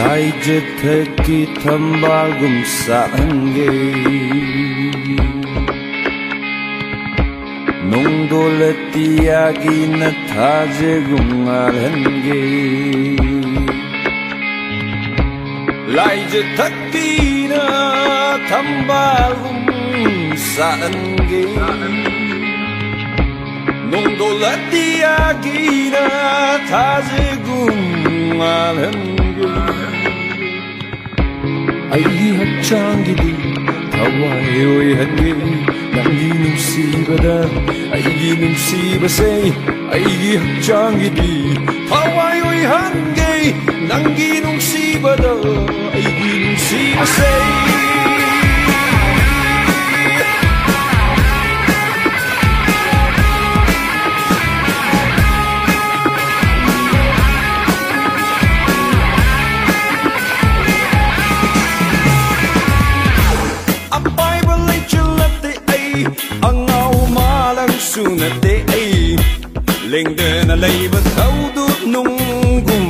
laijetheki thambagum saange nongdoletiagi na thajegum alhange laijetheki na thambagum saange nongdoletiagi na thajegum alhange aigi hachangidi thawai oihange nangi nungsibada aigi nungsibase aigi hachangidi thawai oihange nangi nungsibada aigi nungsibase sunate ai lengdena leiba thaudu nungum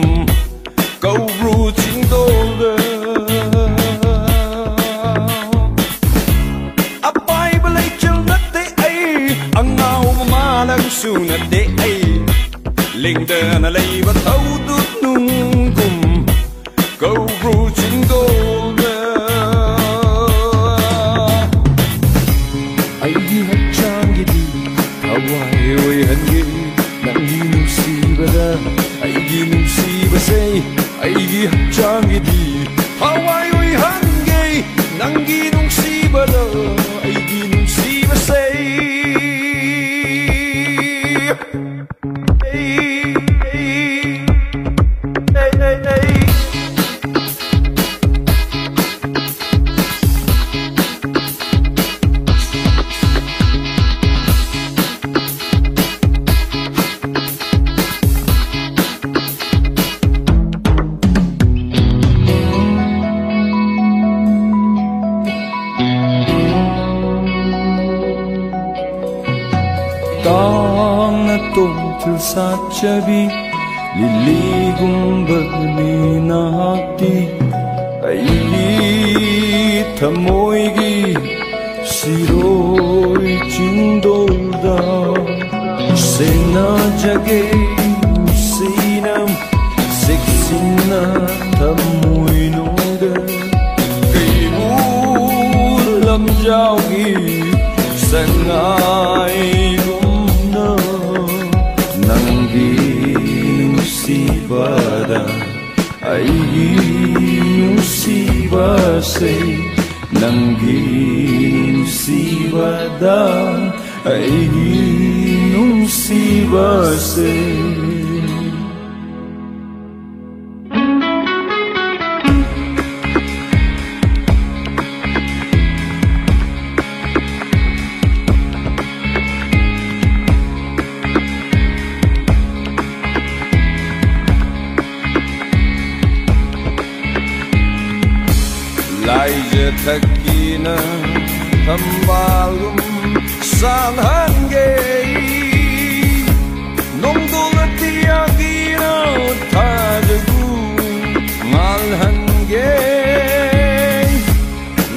câu ru ching dolda apai balai chalnate ai angau malang sunate ai lengdena leiba thaudu nungum câu ru ching dolda ai hachangidi Hawaii oi hange nangi nungsibada aigi nungsibase aigi hachangidi Hawaii oi hange nangi nungsibada aigi nungsibase Tang tum til sachabi liligum bagni nahati ai thamoigi siroi chindolda sena jage sinam sexina thamoi noga kaibur lam jaogi sangai nangi nungsibada aigi nungsibase nangi nungsibada aigi nungsibase laijetheki na thambagum saange nongdoletiagi na thajegum alhange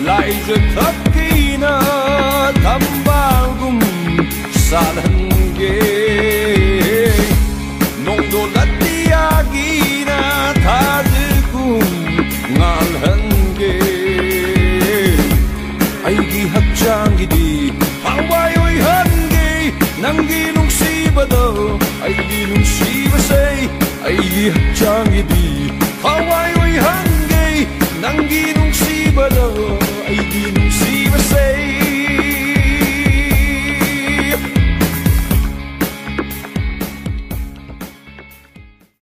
laijetheki na thambagum saange nongdoletiagi na thajegum alhange aigi hachangidi Hawaii oi hange nangi nungsibada aigi nungsibase aigi hachangidi Hawaii oi hange nangi nungsibada aigi nungsibase